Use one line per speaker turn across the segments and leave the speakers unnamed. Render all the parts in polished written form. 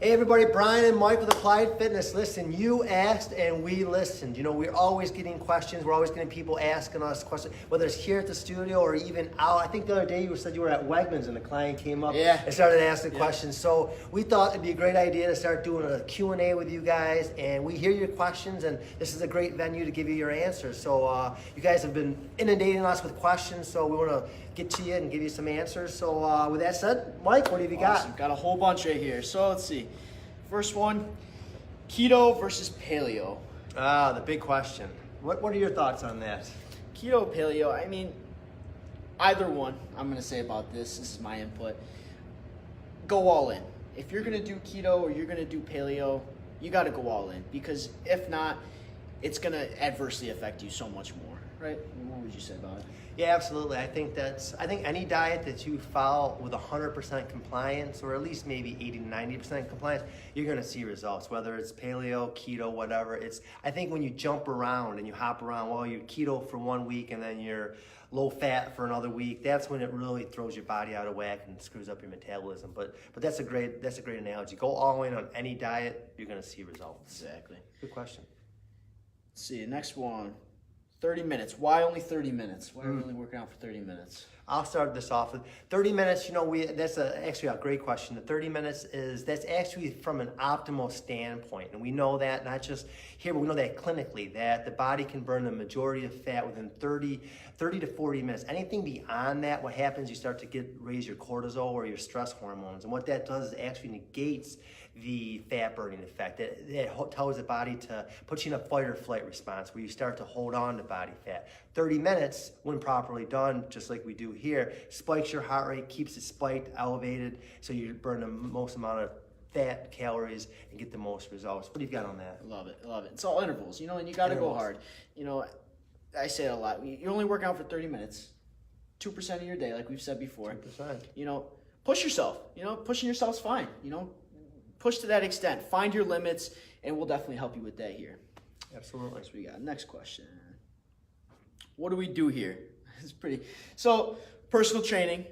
Hey everybody, Brian and Mike with Applied Fitness. Listen, you asked and we listened. You know, we're always getting questions. We're always getting people asking us questions, whether it's here at the studio or even out. I think the other day you said you were at Wegmans and the client came up and started asking questions. So we thought it'd be a great idea to start doing a Q&A with you guys, and we hear your questions, and this is a great venue to give you your answers. So you guys have been inundating us with questions, so we want to get to you and give you some answers. So with that said, Mike, what have you got?
Got a whole bunch right here. So let's see. First one, keto versus paleo.
The big question. What are your thoughts on that?
Keto, paleo, I mean, either one, I'm going to say about this. This is my input. Go all in. If you're going to do keto or you're going to do paleo, you got to go all in. Because if not, it's going to adversely affect you so much more, right? What would you say about it?
Yeah, absolutely. I think any diet that you follow with 100% compliance, or at least maybe 80 to 90% compliance, you're going to see results. Whether it's paleo, keto, whatever. I think when you jump around and you hop around, well, you're keto for 1 week and then you're low fat for another week. That's when it really throws your body out of whack and screws up your metabolism. But that's a great analogy. Go all in on any diet, you're going to see results.
Exactly.
Good question.
Let's see, next one. 30 minutes. Why only 30 minutes? Why are we only working out for 30 minutes?
I'll start this off with 30 minutes. You know, that's actually a great question. The 30 minutes that's actually from an optimal standpoint. And we know that not just here, but we know that clinically, that the body can burn the majority of fat within 30 to 40 minutes. Anything beyond that, what happens, you start to raise your cortisol or your stress hormones. And what that does is actually negates the fat burning effect. It tells the body to put you in a fight or flight response where you start to hold on to body fat. 30 minutes, when properly done, just like we do here, spikes your heart rate, keeps it spiked, elevated, so you burn the most amount of fat, calories, and get the most results. What do you got on that?
Love it, love it. It's all intervals, you know, and you got to go hard. You know, I say it a lot. You're only working out for 30 minutes, 2% of your day, like we've said before.
2%.
You know, push yourself. You know, pushing yourself's fine. You know, push to that extent. Find your limits, and we'll definitely help you with that here.
Absolutely.
So we got next question. What do we do here? It's pretty. So personal training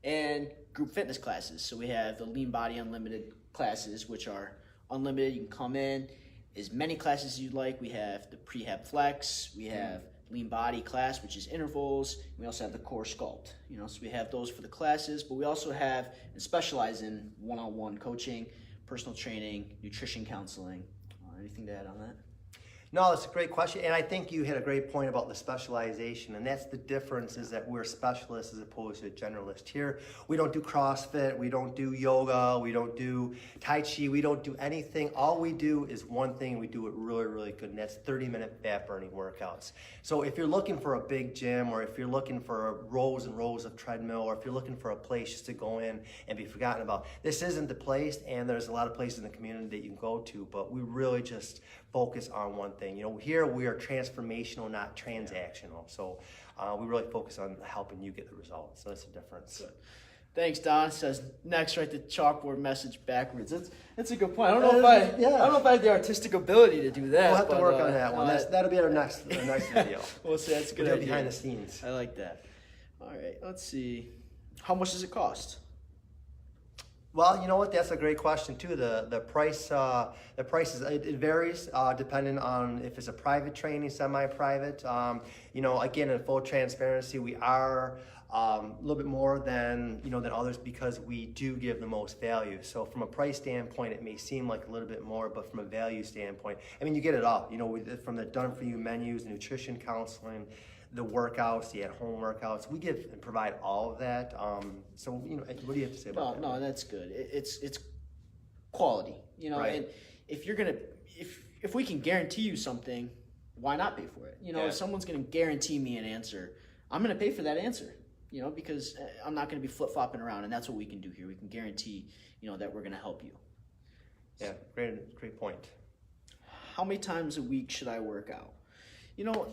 and group fitness classes. So we have the Lean Body Unlimited classes, which are unlimited. You can come in as many classes as you'd like. We have the Prehab Flex. We have Lean Body class, which is intervals. We also have the Core Sculpt. You know, so we have those for the classes, but we also have and specialize in one-on-one coaching, personal training, nutrition counseling. Anything to add on that?
No, that's a great question, and I think you hit a great point about the specialization, and that's the difference, is that we're specialists as opposed to a generalist. Here, we don't do CrossFit, we don't do yoga, we don't do Tai Chi, we don't do anything. All we do is one thing, and we do it really, really good, and that's 30-minute fat-burning workouts. So if you're looking for a big gym, or if you're looking for rows and rows of treadmill, or if you're looking for a place just to go in and be forgotten about, this isn't the place, and there's a lot of places in the community that you can go to, but we really just focus on one thing. You know, here we are transformational, not transactional. So we really focus on helping you get the results. So that's the difference.
Good. Thanks, Don. It says next, write the chalkboard message backwards. That's a good point. I don't know if I have the artistic ability to do that.
We'll have to work on that one. That'll be our next video.
We'll see. That's a good idea.
Behind the scenes.
I like that. All right. Let's see. How much does it cost?
Well, you know what? That's a great question too. The price it varies depending on if it's a private training, semi-private. You know, again, in full transparency, we are a little bit more than others because we do give the most value. So from a price standpoint, it may seem like a little bit more, but from a value standpoint, I mean, you get it all. You know, from the done-for-you menus, nutrition counseling, the workouts, the at-home workouts, we give and provide all of that. So, you know, what do you have to say about that?
No, that's good. It's quality, you know.
Right.
And if you're gonna, if we can guarantee you something, why not pay for it? You know, if someone's gonna guarantee me an answer, I'm gonna pay for that answer. You know, because I'm not gonna be flip-flopping around, and that's what we can do here. We can guarantee, you know, that we're gonna help you.
Yeah, great point.
How many times a week should I work out? You know,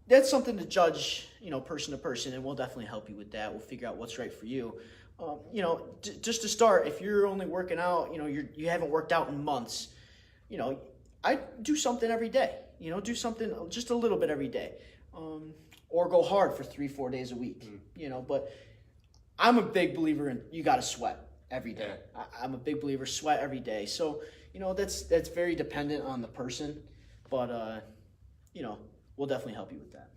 that's something to judge, you know, person to person, and we'll definitely help you with that. We'll figure out what's right for you. You know, just to start, if you're only working out, you know, you haven't worked out in months, you know, I do something every day. You know, do something just a little bit every day, or go hard for 3-4 days a week. You know, but I'm a big believer in you got to sweat. every day. I'm a big believer, sweat every day. So, that's very dependent on the person, but, we'll definitely help you with that.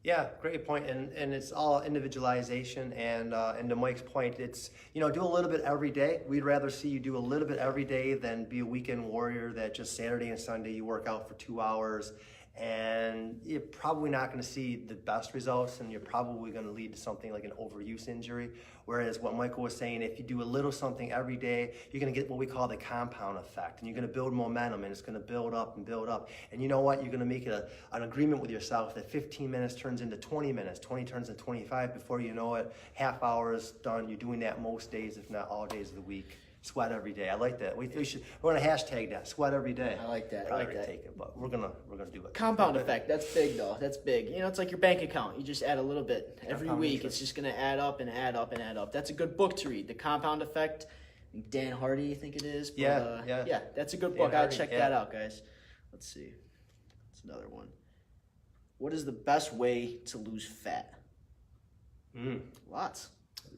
Yeah, great point. And it's all individualization. And to Mike's point, it's, do a little bit every day. We'd rather see you do a little bit every day than be a weekend warrior that just Saturday and Sunday you work out for 2 hours. And you're probably not going to see the best results, and you're probably going to lead to something like an overuse injury. Whereas what Michael was saying, if you do a little something every day, you're going to get what we call the compound effect, and you're going to build momentum, and it's going to build up and build up. And you know what? You're going to make it an agreement with yourself that 15 minutes turns into 20 minutes, 20 turns into 25. Before you know it, half hour is done. You're doing that most days, if not all days of the week. Sweat every day. I like that. We're gonna hashtag that. Sweat every day.
I like that.
Probably
I like that.
Take it, but we're gonna do it.
Compound effect. That's big though. That's big. It's like your bank account. You just add a little bit every week.
Interest.
It's just gonna add up and add up and add up. That's a good book to read. The Compound Effect. Dan Hardy, I think it is. But, yeah. That's a good book. I'd check that out, guys. Let's see. That's another one. What is the best way to lose fat? Lots.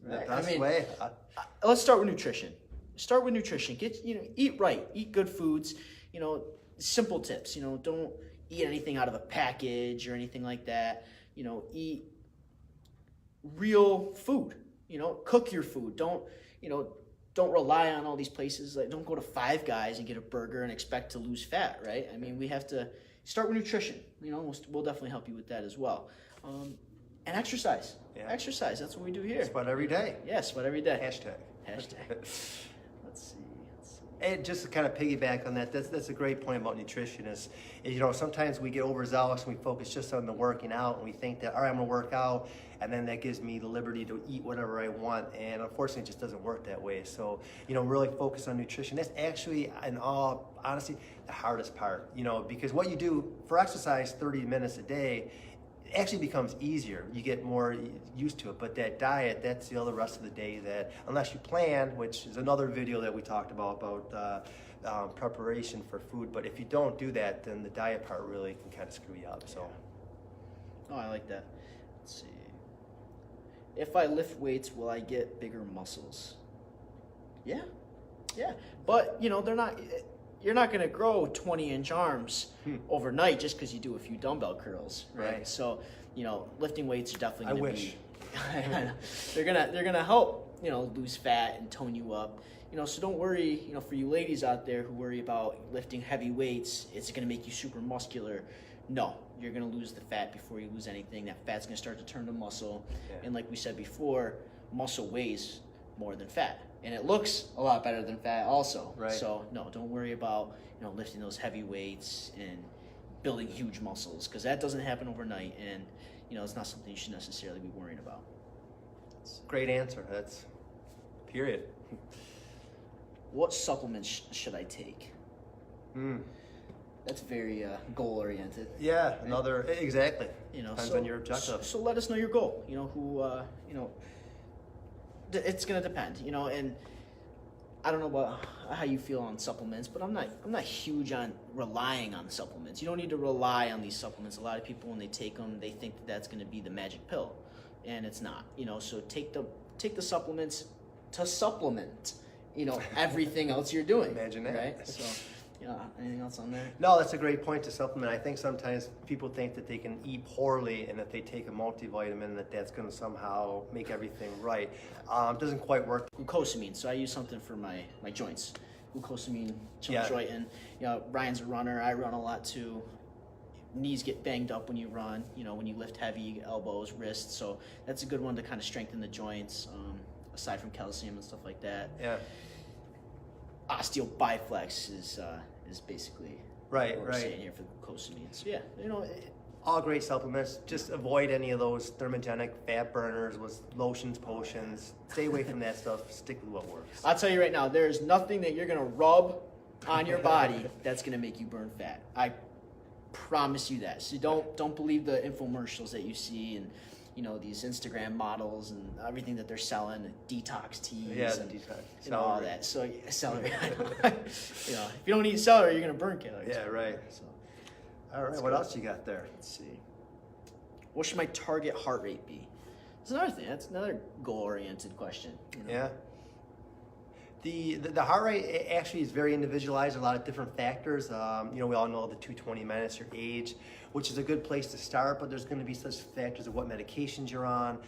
The best way.
Let's start with nutrition. Start with nutrition. Eat right. Eat good foods. Simple tips. Don't eat anything out of a package or anything like that. Eat real food. Cook your food. Don't rely on all these places. Like, don't go to Five Guys and get a burger and expect to lose fat, right? I mean, we have to start with nutrition. We'll definitely help you with that as well. And exercise. Yeah. Exercise. That's what we do here.
Sweat every day.
Yeah, sweat every day.
Hashtag.
Let's see.
And just to kind of piggyback on that, that's a great point about nutrition is sometimes we get overzealous and we focus just on the working out, and we think that, all right, I'm going to work out, and then that gives me the liberty to eat whatever I want, and unfortunately it just doesn't work that way. So, really focus on nutrition. That's actually, in all honesty, the hardest part, because what you do for exercise 30 minutes a day, it actually becomes easier. You get more used to it. But that diet, that's the other rest of the day that, unless you plan, which is another video that we talked about preparation for food. But if you don't do that, then the diet part really can kind of screw you up. So.
Oh, I like that. Let's see. If I lift weights, will I get bigger muscles? Yeah. But they're not. You're not going to grow 20-inch arms overnight just because you do a few dumbbell curls, right? So, lifting weights are definitely going to be. They're gonna help, lose fat and tone you up. So don't worry, for you ladies out there who worry about lifting heavy weights, it's going to make you super muscular. No, you're going to lose the fat before you lose anything. That fat's going to start to turn to muscle. Yeah. And like we said before, muscle weighs more than fat. And it looks a lot better than fat also. Right. So no, don't worry about, lifting those heavy weights and building huge muscles, because that doesn't happen overnight, and it's not something you should necessarily be worrying about.
Great answer. That's period.
What supplements should I take? That's very goal oriented.
Yeah, right? Exactly. Depends on your objective.
So let us know your goal. It's gonna depend. And I don't know about how you feel on supplements, but I'm not huge on relying on supplements. You don't need to rely on these supplements. A lot of people, when they take them, they think that that's gonna be the magic pill, and it's not. So take the supplements to supplement, everything else you're doing.
Imagine that.
Right? So, anything else on there?
No, that's a great point to supplement. I think sometimes people think that they can eat poorly, and if they take a multivitamin, that's going to somehow make everything right. It doesn't quite work.
Glucosamine. So I use something for my joints. Glucosamine, joint. And Ryan's a runner. I run a lot too. Knees get banged up when you run. When you lift heavy, elbows, wrists. So that's a good one to kind of strengthen the joints. Aside from calcium and stuff like that.
Yeah.
Osteobiflex is basically what we're saying here for glucosamine. So yeah,
all great supplements. Just avoid any of those thermogenic fat burners with lotions, potions. Stay away from that stuff. Stick with what works.
I'll tell you right now, there's nothing that you're gonna rub on your body that's gonna make you burn fat. I promise you that. So don't believe the infomercials that you see and these Instagram models and everything that they're selling, detox teas and
detox.
All that. So celery. If you don't eat celery, you're gonna burn calories.
Yeah, right. So, all right. What else you got there?
Let's see. What should my target heart rate be? That's another thing. That's another goal-oriented question.
Yeah. The heart rate actually is very individualized, a lot of different factors. We all know the 220 minus your age, which is a good place to start, but there's going to be such factors of what medications you're on,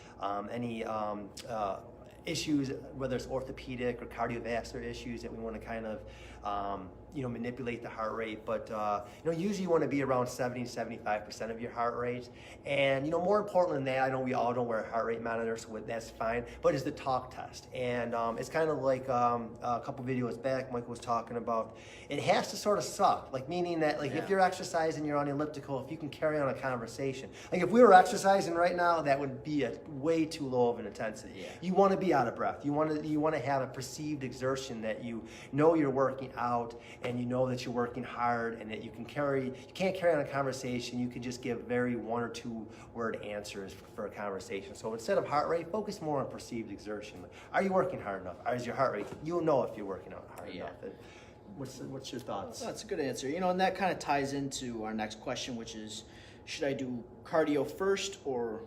any issues, whether it's orthopedic or cardiovascular issues that we want to kind of manipulate the heart rate. But usually you want to be around 70-75% of your heart rate. And more important than that, I know we all don't wear a heart rate monitor, so that's fine, but it's the talk test. And it's kind of like a couple videos back Michael was talking about, it has to sort of suck, like meaning that if you're exercising, you're on the elliptical, if you can carry on a conversation. Like if we were exercising right now, that would be a way too low of an intensity. Yeah. You want to be out of breath. You want to have a perceived exertion that you know you're working out, and you know that you're working hard, and that you can't carry on a conversation. You can just give very 1 or 2 word answers for a conversation. So instead of heart rate, focus more on perceived exertion. Are you working hard enough? Is your heart rate? You'll know if you're working out hard enough. And what's your thoughts?
Well, that's a good answer. And that kind of ties into our next question, which is, should I do cardio first or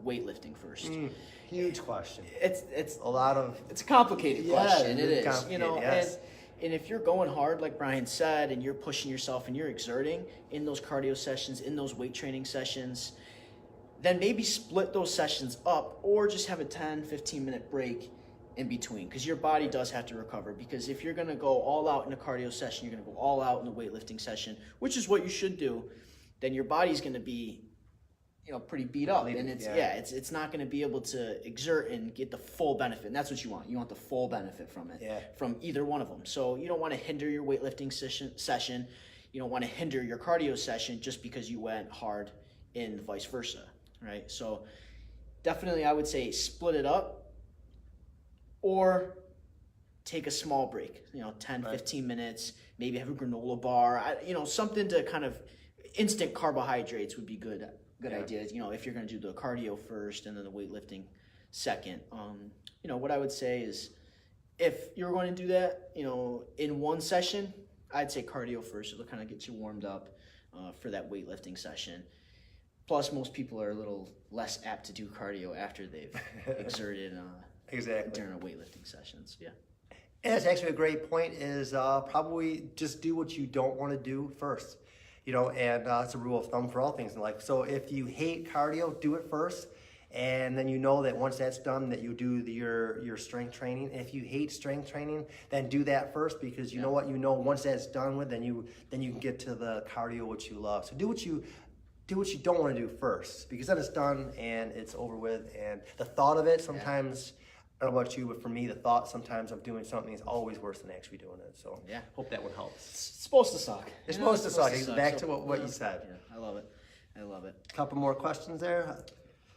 weightlifting first?
Huge question.
It's a complicated
Yeah,
question. It is.
Yes.
And if you're going hard, like Brian said, and you're pushing yourself and you're exerting in those cardio sessions, in those weight training sessions, then maybe split those sessions up, or just have a 10-15 minute break in between, because your body does have to recover. Because if you're going to go all out in a cardio session, you're going to go all out in a weightlifting session, which is what you should do, then your body's going to be pretty beat up, and it's not going to be able to exert and get the full benefit. And that's what you want. You want the full benefit from it, from either one of them. So you don't want to hinder your weightlifting session. You don't want to hinder your cardio session just because you went hard, and vice versa, right? So definitely, I would say split it up, or take a small break. 10-15 minutes. Maybe have a granola bar. Something to kind of instant carbohydrates would be good. Good idea. If you're going to do the cardio first and then the weightlifting second. What I would say is, if you're going to do that, in one session, I'd say cardio first. It'll kind of get you warmed up for that weightlifting session. Plus, most people are a little less apt to do cardio after they've exerted during a weightlifting sessions. Yeah.
And that's actually a great point, is probably just do what you don't want to do first. And it's a rule of thumb for all things in life. So if you hate cardio, do it first, and then that once that's done, that you do your strength training. And if you hate strength training, then do that first, because you know what, once that's done with, then you can get to the cardio which you love. So do what you don't want to do first, because then it's done and it's over with. And the thought of it sometimes. I don't know about you, but for me, the thought sometimes of doing something is always worse than actually doing it. So hope that one helps.
It's supposed to suck.
It's supposed to suck. Back to what you said.
Yeah, I love it.
A couple more questions there.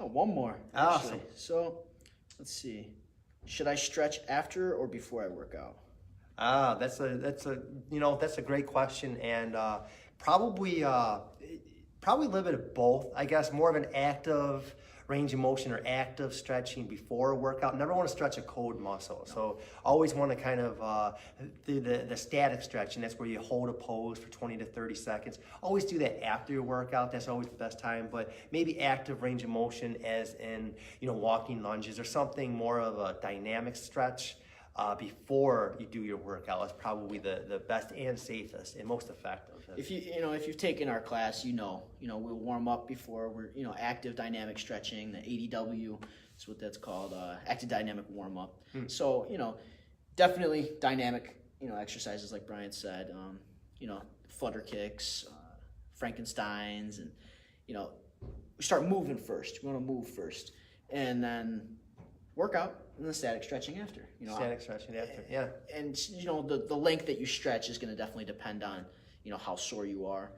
Oh, one more.
Awesome.
So let's see. Should I stretch after or before I work out?
That's a great question, and probably a little bit of both. I guess more of an active range of motion or active stretching before a workout. Never want to stretch a cold muscle. So always want to kind of do the static stretching. That's where you hold a pose for 20 to 30 seconds. Always do that after your workout. That's always the best time. But maybe active range of motion, as in walking lunges, or something more of a dynamic stretch before you do your workout. Is probably the best and safest and most effective.
If you've taken our class, we'll warm up before we're active dynamic stretching. The ADW is what that's called, active dynamic warm up. So definitely dynamic exercises like Brian said. Flutter kicks, Frankensteins, and we start moving first. We want to move first, and then workout, and then static stretching after.
Static stretching after, yeah.
And the length that you stretch is going to definitely depend on how sore you are.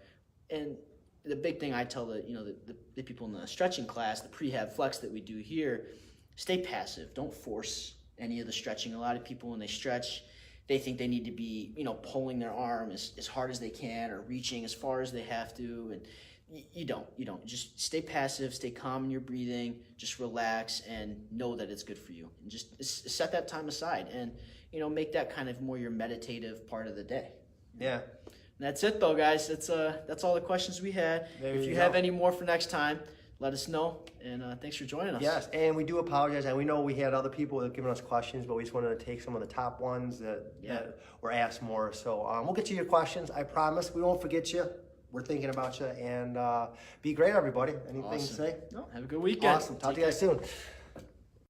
And the big thing I tell the people in the stretching class, the prehab flex that we do here, stay passive. Don't force any of the stretching. A lot of people, when they stretch, they think they need to be pulling their arm as hard as they can, or reaching as far as they have to, and you don't. Just stay passive, stay calm in your breathing, just relax, and know that it's good for you. And just set that time aside, and make that kind of more your meditative part of the day.
Yeah.
And that's it though, guys. That's all the questions we had. If you have any more for next time, let us know. And thanks for joining us.
Yes, and we do apologize, and we know we had other people that have given us questions, but we just wanted to take some of the top ones that were asked more. So we'll get you your questions. I promise we won't forget you. We're thinking about you, and be great, everybody. Anything to say?
No, have a good weekend.
Awesome. Talk to you guys soon.